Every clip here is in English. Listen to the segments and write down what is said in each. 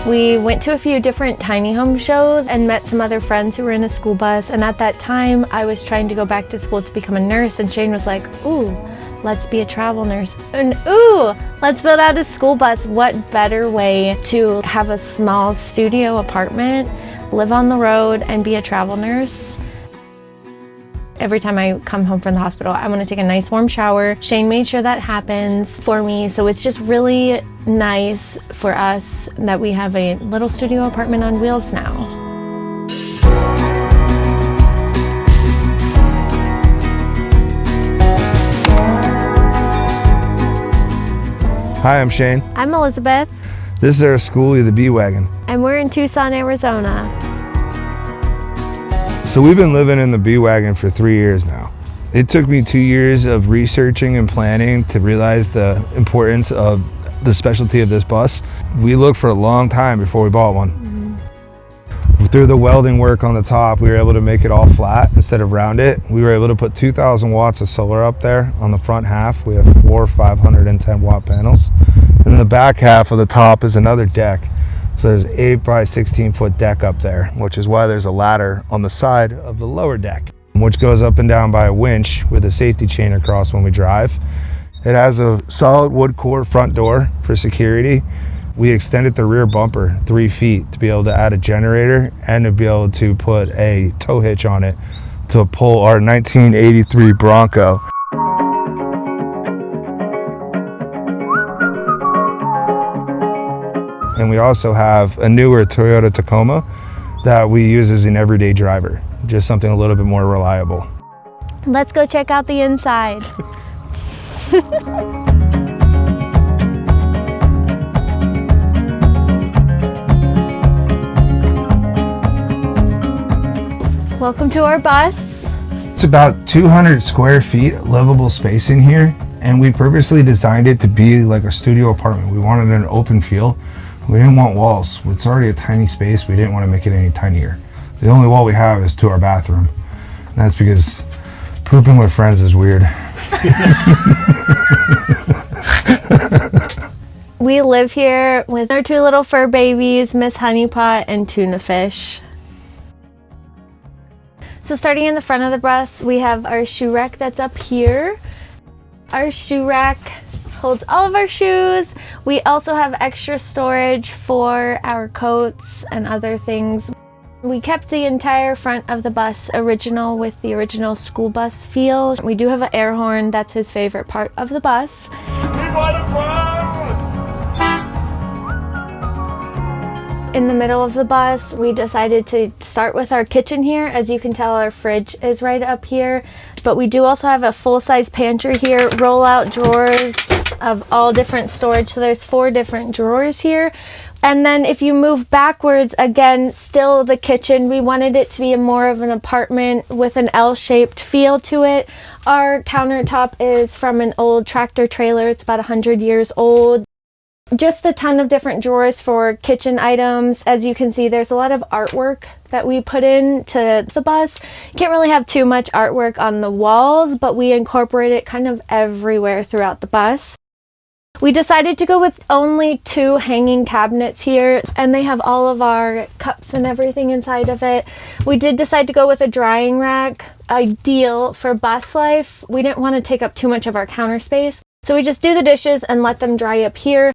We went to a few different tiny home shows and met some other friends who were in a school bus. And at that time, I was trying to go back to school to become a nurse. And Shane was like, ooh, let's be a travel nurse. And ooh, let's build out a school bus. What better way to have a small studio apartment, live on the road, and be a travel nurse? Every time I come home from the hospital, I want to take a nice warm shower. Shane made sure that happens for me. So it's just really nice for us that we have a little studio apartment on wheels now. Hi, I'm Shane. I'm Elizabeth. This is our Skoolie, the bee wagon. And we're in Tucson, Arizona. So we've been living in the bee wagon for 3 years now. It took me 2 years of researching and planning to realize the importance of the specialty of this bus. We looked for a long time before we bought one. Through the welding work on the top, we were able to make it all flat instead of round it. We were able to put 2,000 watts of solar up there on the front half. We have 4 510 watt panels. And the back half of the top is another deck. So there's 8 by 16 foot deck up there, which is why there's a ladder on the side of the lower deck, which goes up and down by a winch with a safety chain across when we drive. It has a solid wood core front door for security. We extended the rear bumper 3 feet to be able to add a generator and to be able to put a tow hitch on it to pull our 1983 Bronco. And we also have a newer Toyota Tacoma that we use as an everyday driver, just something a little bit more reliable. Let's go check out the inside. Welcome to our bus. It's about 200 square feet livable space in here, and we purposely designed it to be like a studio apartment. We wanted an open feel. We didn't want walls. It's already a tiny space. We didn't want to make it any tinier. The only wall we have is to our bathroom. And that's because pooping with friends is weird. We live here with our 2 little fur babies, Miss Honeypot and Tuna Fish. So starting in the front of the bus, we have our shoe rack that's up here. Our shoe rack holds all of our shoes. We also have extra storage for our coats and other things. We kept the entire front of the bus original with the original school bus feel. We do have an air horn. That's his favorite part of the bus. In the middle of the bus, we decided to start with our kitchen here. As you can tell, our fridge is right up here. But we do also have a full-size pantry here, roll-out drawers of all different storage. So there's 4 different drawers here. And then if you move backwards, again, still the kitchen. We wanted it to be more of an apartment with an L-shaped feel to it. Our countertop is from an old tractor trailer. It's about 100 years old. Just a ton of different drawers for kitchen items. As you can see, there's a lot of artwork that we put into the bus. You can't really have too much artwork on the walls, but we incorporate it kind of everywhere throughout the bus. We decided to go with only 2 hanging cabinets here, and they have all of our cups and everything inside of it. We did decide to go with a drying rack, ideal for bus life. We didn't want to take up too much of our counter space, so we just do the dishes and let them dry up here.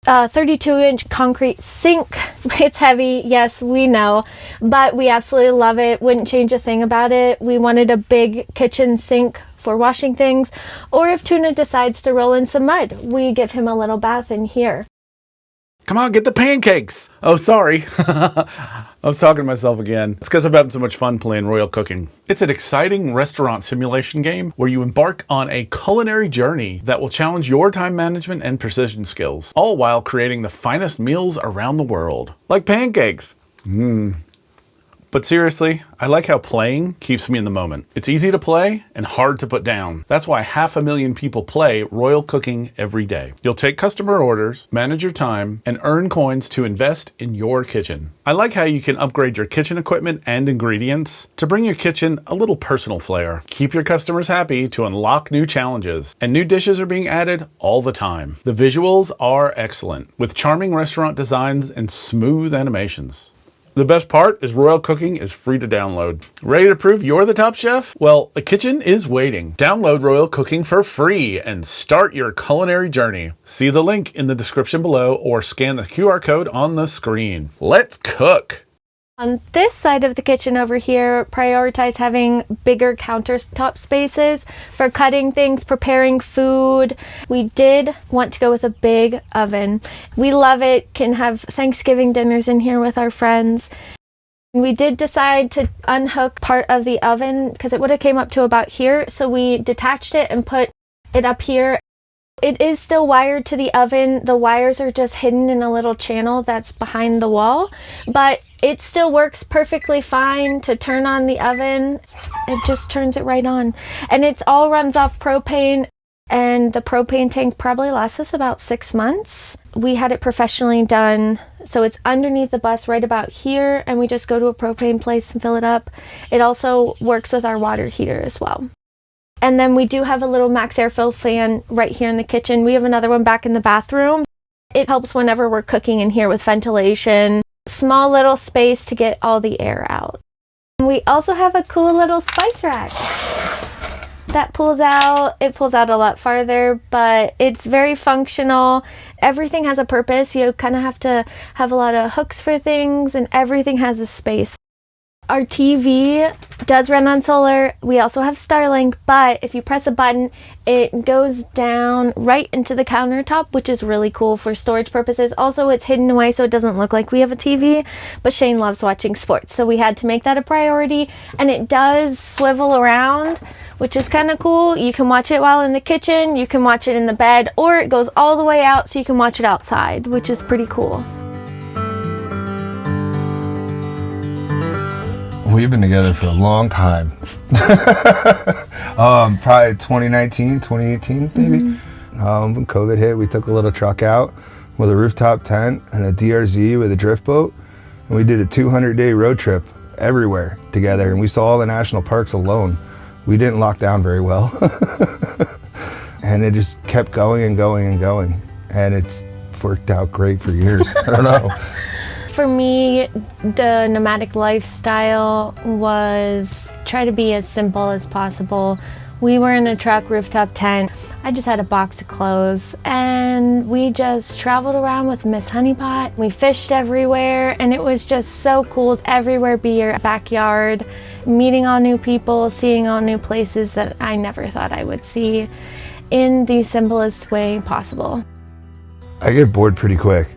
32-inch concrete sink. It's heavy, yes, we know, but we absolutely love it. Wouldn't change a thing about it. We wanted a big kitchen sink for washing things, or if Tuna decides to roll in some mud, we give him a little bath in here. Come on, get the pancakes. Oh, sorry. I was talking to myself again. It's because I'm having so much fun playing Royal Cooking. It's an exciting restaurant simulation game where you embark on a culinary journey that will challenge your time management and precision skills, all while creating the finest meals around the world, like pancakes. But seriously, I like how playing keeps me in the moment. It's easy to play and hard to put down. That's why 500,000 people play Royal Cooking every day. You'll take customer orders, manage your time, and earn coins to invest in your kitchen. I like how you can upgrade your kitchen equipment and ingredients to bring your kitchen a little personal flair. Keep your customers happy to unlock new challenges, and new dishes are being added all the time. The visuals are excellent, with charming restaurant designs and smooth animations. The best part is Royal Cooking is free to download. Ready to prove you're the top chef? Well, the kitchen is waiting. Download Royal Cooking for free and start your culinary journey. See the link in the description below or scan the QR code on the screen. Let's cook! On this side of the kitchen over here, prioritize having bigger countertop spaces for cutting things, preparing food. We did want to go with a big oven. We love it, can have Thanksgiving dinners in here with our friends. We did decide to unhook part of the oven because it would have came up to about here, so we detached it and put it up here. It is still wired to the oven. The wires are just hidden in a little channel that's behind the wall, but it still works perfectly fine to turn on the oven. It just turns it right on. And it all runs off propane, and the propane tank probably lasts us about 6 months. We had it professionally done, so it's underneath the bus right about here, and we just go to a propane place and fill it up. It also works with our water heater as well. And then we do have a little max airflow fan right here in the kitchen. We have another one back in the bathroom. It helps whenever we're cooking in here with ventilation. Small little space to get all the air out. We also have a cool little spice rack that pulls out. It pulls out a lot farther, but it's very functional. Everything has a purpose. You kind of have to have a lot of hooks for things, and everything has a space. Our TV does run on solar. We also have Starlink, but if you press a button, it goes down right into the countertop, which is really cool for storage purposes. Also, it's hidden away so it doesn't look like we have a TV, but Shane loves watching sports, so we had to make that a priority. And it does swivel around, which is kind of cool. You can watch it while in the kitchen, you can watch it in the bed, or it goes all the way out so you can watch it outside, which is pretty cool. We've been together for a long time. Probably 2019, 2018, maybe. When COVID hit, we took a little truck out with a rooftop tent and a DRZ with a drift boat. And we did a 200-day road trip everywhere together. And we saw all the national parks alone. We didn't lock down very well. And it just kept going and going and going. And it's worked out great for years. I don't know. For me, the nomadic lifestyle was try to be as simple as possible. We were in a truck rooftop tent. I just had a box of clothes, and we just traveled around with Miss Honeypot. We fished everywhere, and it was just so cool. Everywhere be your backyard, meeting all new people, seeing all new places that I never thought I would see in the simplest way possible. I get bored pretty quick.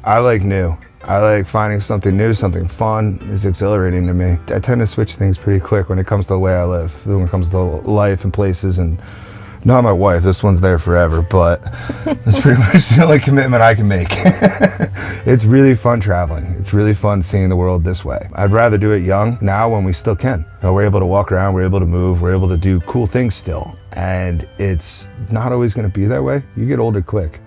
I like new. I like finding something new, something fun. It's exhilarating to me. I tend to switch things pretty quick when it comes to the way I live, when it comes to life and places. And not my wife, this one's there forever, but that's pretty much the only commitment I can make. It's really fun traveling. It's really fun seeing the world this way. I'd rather do it young now when we still can. We're able to walk around, we're able to move, we're able to do cool things still. And it's not always gonna be that way. You get older quick.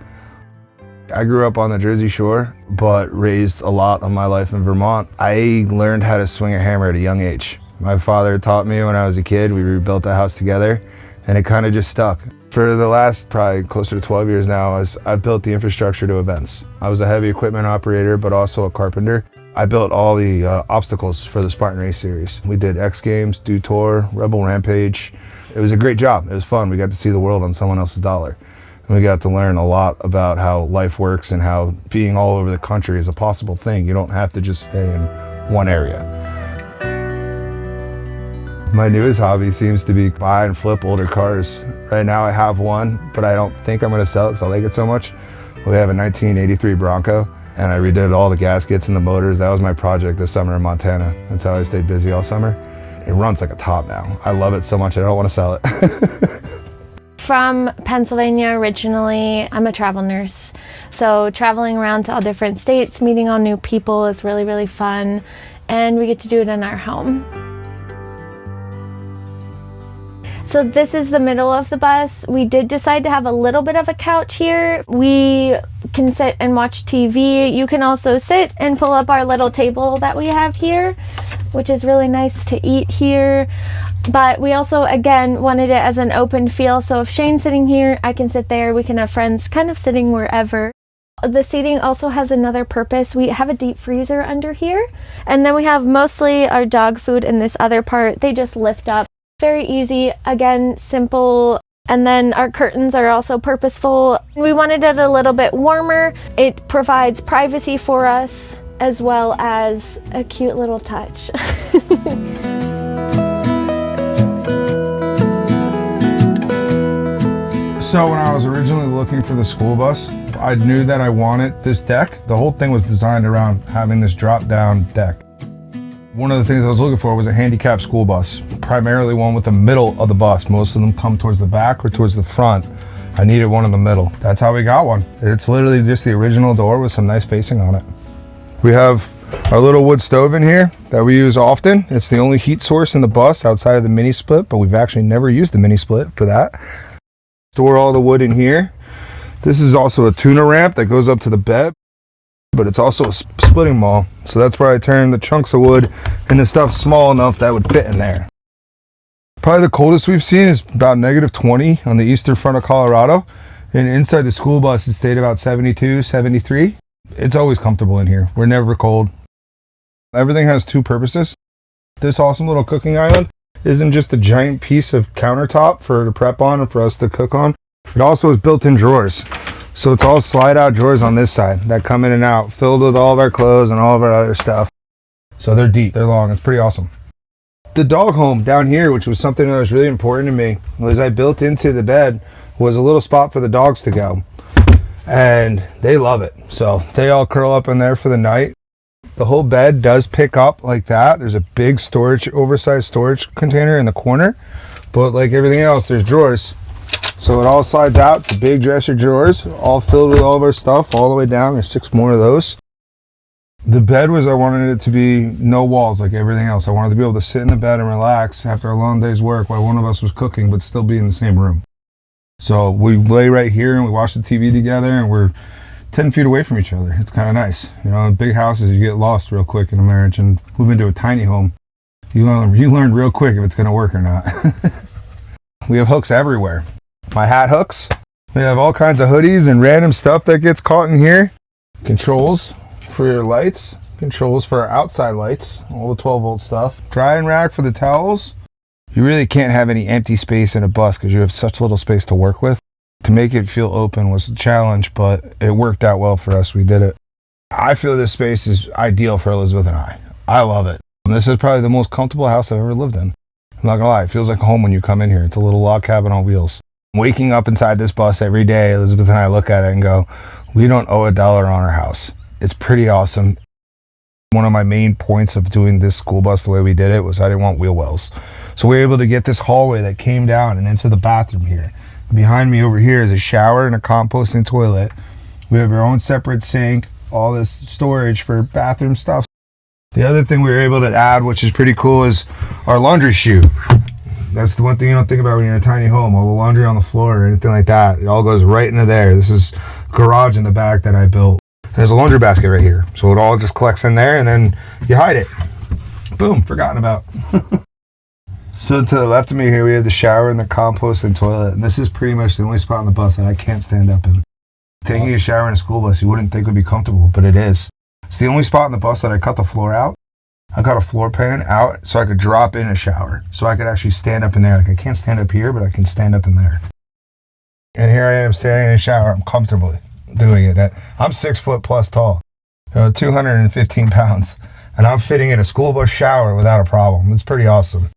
I grew up on the Jersey Shore, but raised a lot of my life in Vermont. I learned how to swing a hammer at a young age. My father taught me when I was a kid. We rebuilt a house together, and it kind of just stuck. For the last probably closer to 12 years now, I've built the infrastructure to events. I was a heavy equipment operator, but also a carpenter. I built all the obstacles for the Spartan Race series. We did X Games, Dew Tour, Rebel Rampage. It was a great job. It was fun. We got to see the world on someone else's dollar. We got to learn a lot about how life works and how being all over the country is a possible thing. You don't have to just stay in one area. My newest hobby seems to be buy and flip older cars. Right now I have one, but I don't think I'm going to sell it because I like it so much. We have a 1983 Bronco, and I redid all the gaskets and the motors. That was my project this summer in Montana. That's how I stayed busy all summer. It runs like a top now. I love it so much I don't want to sell it. From Pennsylvania originally. I'm a travel nurse, so traveling around to all different states, meeting all new people is really, really fun. and we get to do it in our home. So this is the middle of the bus. We did decide to have a little bit of a couch here. We can sit and watch TV. You can also sit and pull up our little table that we have here, which is really nice to eat here. But we also, again, wanted it as an open feel. So if Shane's sitting here, I can sit there. We can have friends kind of sitting wherever. The seating also has another purpose. We have a deep freezer under here. And then we have mostly our dog food in this other part. They just lift up. Very easy, again, simple. And then our curtains are also purposeful. We wanted it a little bit warmer. It provides privacy for us as well as a cute little touch. So when I was originally looking for the school bus, I knew that I wanted this deck. The whole thing was designed around having this drop-down deck. One of the things I was looking for was a handicapped school bus, primarily one with the middle of the bus. Most of them come towards the back or towards the front. I needed one in the middle. That's how we got one. It's literally just the original door with some nice facing on it. We have our little wood stove in here that we use often. It's the only heat source in the bus outside of the mini split, but we've actually never used the mini split for that. Store all the wood in here. This is also a tuner ramp that goes up to the bed, but it's also a splitting maul. So that's where I turn the chunks of wood into stuff small enough that would fit in there. Probably the coldest we've seen is about -20 on the eastern front of Colorado. And inside the school bus, it stayed about 72, 73. It's always comfortable in here. We're never cold. Everything has two purposes. This awesome little cooking island isn't just a giant piece of countertop for to prep on and for us to cook on. It also has built-in drawers. So it's all slide-out drawers on this side that come in and out, filled with all of our clothes and all of our other stuff. So they're deep, they're long, it's pretty awesome. The dog home down here, which was something that was really important to me, was I built into the bed was a little spot for the dogs to go. And they love it. So they all curl up in there for the night. The whole bed does pick up like that. There's a big storage, oversized storage container in the corner. But like everything else, there's drawers. So it all slides out to big dresser drawers, all filled with all of our stuff all the way down. There's 6 more of those. The bed was, I wanted it to be no walls like everything else. I wanted to be able to sit in the bed and relax after a long day's work while one of us was cooking, but still be in the same room. So we lay right here and we watch the TV together, and we're 10 feet away from each other. It's kind of nice. You know, in big houses, you get lost real quick in a marriage, and moving to a tiny home, you learn real quick if it's going to work or not. We have hooks everywhere. My hat hooks. We have all kinds of hoodies and random stuff that gets caught in here. Controls for your lights. Controls for our outside lights. All the 12-volt stuff. Drying rack for the towels. You really can't have any empty space in a bus because you have such little space to work with. To make it feel open was a challenge, but it worked out well for us. We did it. I feel this space is ideal for Elizabeth and I. I love it. And this is probably the most comfortable house I've ever lived in. I'm not gonna lie, it feels like home when you come in here. It's a little log cabin on wheels. Waking up inside this bus every day, Elizabeth and I look at it and go, we don't owe $1 on our house. It's pretty awesome. One of my main points of doing this school bus the way we did it was I didn't want wheel wells. So we were able to get this hallway that came down and into the bathroom here. Behind me over here is a shower and a composting toilet. We have our own separate sink, all this storage for bathroom stuff. The other thing we were able to add, which is pretty cool, is our laundry chute. That's the one thing you don't think about when you're in a tiny home. All the laundry on the floor or anything like that, it all goes right into there. This is a garage in the back that I built. There's a laundry basket right here. So it all just collects in there and then you hide it. Boom, forgotten about. So to the left of me here, we have the shower and the compost and toilet. And this is pretty much the only spot on the bus that I can't stand up in. Taking a shower in a school bus, you wouldn't think would be comfortable, but it is. It's the only spot on the bus that I cut the floor out. I got a floor pan out so I could drop in a shower. So I could actually stand up in there. Like I can't stand up here, but I can stand up in there. And here I am standing in a shower. I'm comfortably doing it. I'm 6 foot plus tall, 215 pounds. And I'm fitting in a school bus shower without a problem. It's pretty awesome.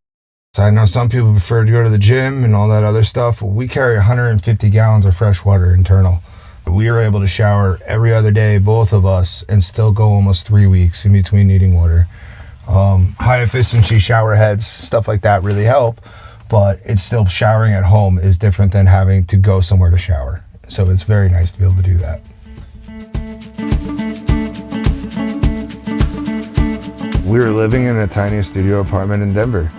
So I know some people prefer to go to the gym and all that other stuff. Well, we carry 150 gallons of fresh water internal. We are able to shower every other day, both of us, and still go almost 3 weeks in between needing water. High efficiency shower heads, stuff like that really help, but it's still showering at home is different than having to go somewhere to shower. So it's very nice to be able to do that. We were living in a tiny studio apartment in Denver.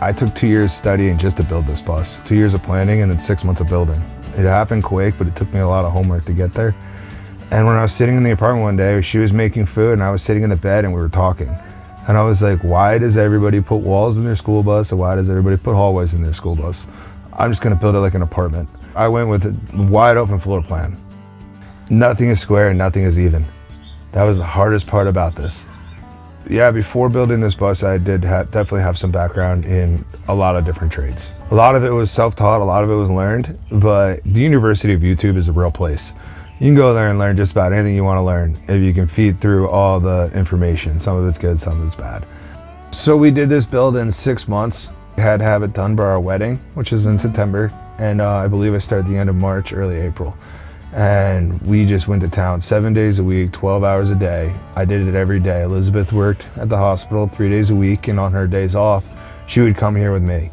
I took 2 years studying just to build this bus. 2 years of planning and then 6 months of building. It happened quick, but it took me a lot of homework to get there. And when I was sitting in the apartment one day, she was making food and I was sitting in the bed and we were talking. And I was like, why does everybody put walls in their school bus and why does everybody put hallways in their school bus? I'm just gonna build it like an apartment. I went with a wide open floor plan. Nothing is square and nothing is even. That was the hardest part about this. Yeah, before building this bus, I did definitely have some background in a lot of different trades. A lot of it was self-taught, a lot of it was learned, but the University of YouTube is a real place. You can go there and learn just about anything you want to learn if you can feed through all the information. Some of it's good, some of it's bad. So we did this build in 6 months. We had to have it done by our wedding, which is in September, and I believe I started the end of March, early April. And we just went to town 7 days a week, 12 hours a day. I did it every day. Elizabeth worked at the hospital 3 days a week, and on her days off, she would come here with me.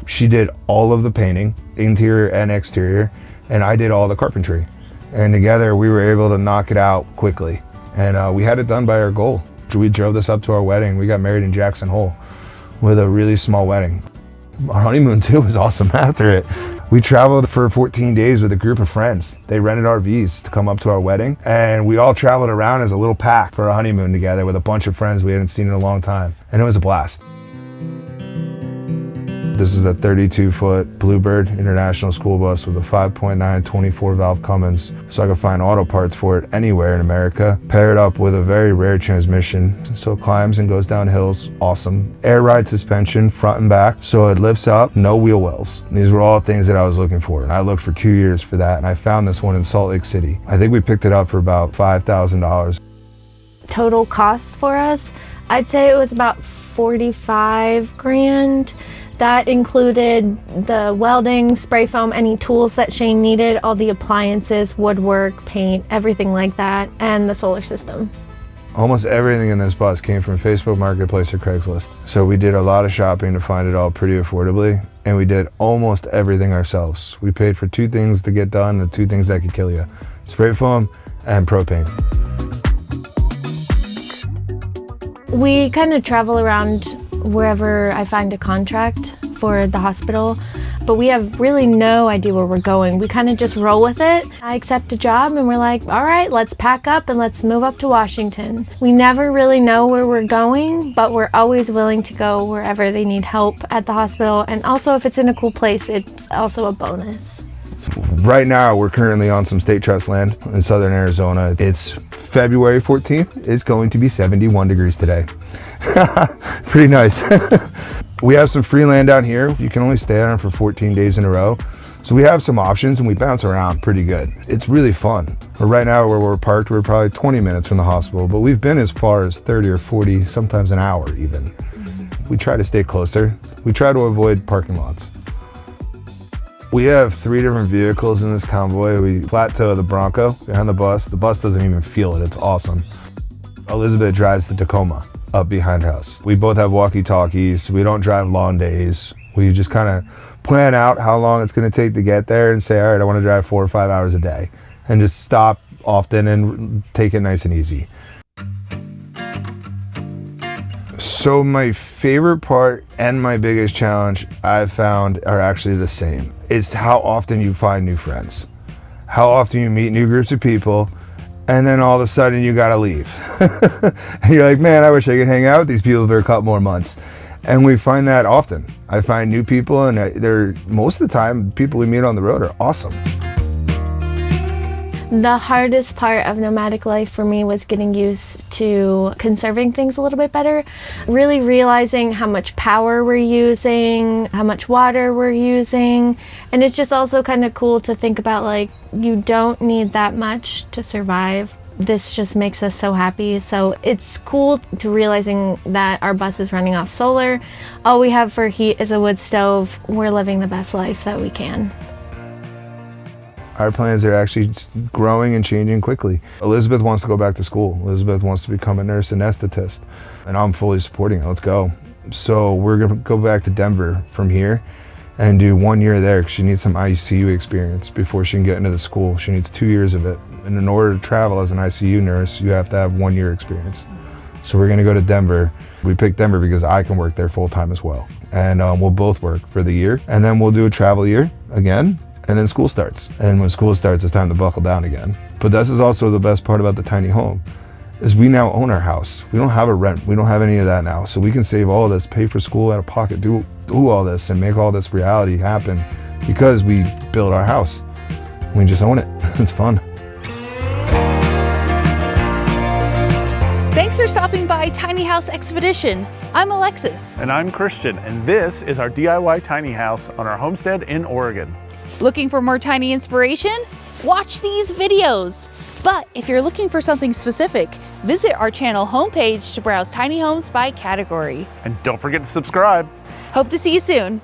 She did all of the painting, interior and exterior, and I did all the carpentry. And together we were able to knock it out quickly. And we had it done by our goal. We drove this up to our wedding. We got married in Jackson Hole with a really small wedding. Our honeymoon too was awesome after it. We traveled for 14 days with a group of friends. They rented RVs to come up to our wedding, and we all traveled around as a little pack for a honeymoon together with a bunch of friends we hadn't seen in a long time, and it was a blast. This is a 32-foot Bluebird International School Bus with a 5.9 24-valve Cummins, so I could find auto parts for it anywhere in America. Paired up with a very rare transmission, so it climbs and goes down hills, awesome. Air ride suspension, front and back, so it lifts up, no wheel wells. These were all things that I was looking for, and I looked for 2 years for that, and I found this one in Salt Lake City. I think we picked it up for about $5,000. Total cost for us, I'd say it was about 45 grand. That included the welding, spray foam, any tools that Shane needed, all the appliances, woodwork, paint, everything like that, and the solar system. Almost everything in this bus came from Facebook Marketplace or Craigslist. So we did a lot of shopping to find it all pretty affordably, and we did almost everything ourselves. We paid for 2 things to get done, the 2 things that could kill you: spray foam and propane. We kind of travel around wherever I find a contract for the hospital, but we have really no idea where we're going. We kind of just roll with it. I accept a job and we're like, all right, let's pack up and let's move up to Washington. We never really know where we're going, but we're always willing to go wherever they need help at the hospital. And also if it's in a cool place, it's also a bonus. Right now, we're currently on some state trust land in southern Arizona. It's February 14th. It's going to be 71 degrees today. Pretty nice. We have some free land down here. You can only stay on it for 14 days in a row. So we have some options and we bounce around pretty good. It's really fun. Right now where we're parked, we're probably 20 minutes from the hospital, but we've been as far as 30 or 40, sometimes an hour even. We try to stay closer. We try to avoid parking lots. We have 3 different vehicles in this convoy. We flat tow the Bronco behind the bus. The bus doesn't even feel it, it's awesome. Elizabeth drives the Tacoma up behind us. We both have walkie-talkies. We don't drive long days. We just kind of plan out how long it's gonna take to get there and say, all right, I wanna drive 4 or 5 hours a day, and just stop often and take it nice and easy. So my favorite part and my biggest challenge I've found are actually the same. It's how often you find new friends, how often you meet new groups of people, and then all of a sudden you gotta leave. And you're like, man, I wish I could hang out with these people for a couple more months. And we find that often. I find new people, and they're most of the time, people we meet on the road are awesome. The hardest part of nomadic life for me was getting used to conserving things a little bit better. Really realizing how much power we're using, how much water we're using. And it's just also kind of cool to think about, like, you don't need that much to survive. This just makes us so happy. So it's cool to realizing that our bus is running off solar. All we have for heat is a wood stove. We're living the best life that we can. Our plans are actually growing and changing quickly. Elizabeth wants to go back to school. Elizabeth wants to become a nurse anesthetist, and I'm fully supporting it. Let's go. So we're gonna go back to Denver from here and do 1 year there because she needs some ICU experience before she can get into the school. She needs 2 years of it. And in order to travel as an ICU nurse, you have to have 1 year experience. So we're gonna go to Denver. We picked Denver because I can work there full time as well. And we'll both work for the year. And then we'll do a travel year again. And then school starts. And when school starts, it's time to buckle down again. But this is also the best part about the tiny home, is we now own our house. We don't have a rent. We don't have any of that now. So we can save all of this, pay for school out of pocket, do all this and make all this reality happen because we built our house. We just own it. It's fun. Thanks for stopping by Tiny House Expedition. I'm Alexis. And I'm Christian, and this is our DIY tiny house on our homestead in Oregon. Looking for more tiny inspiration? Watch these videos. But if you're looking for something specific, visit our channel homepage to browse tiny homes by category. And don't forget to subscribe. Hope to see you soon.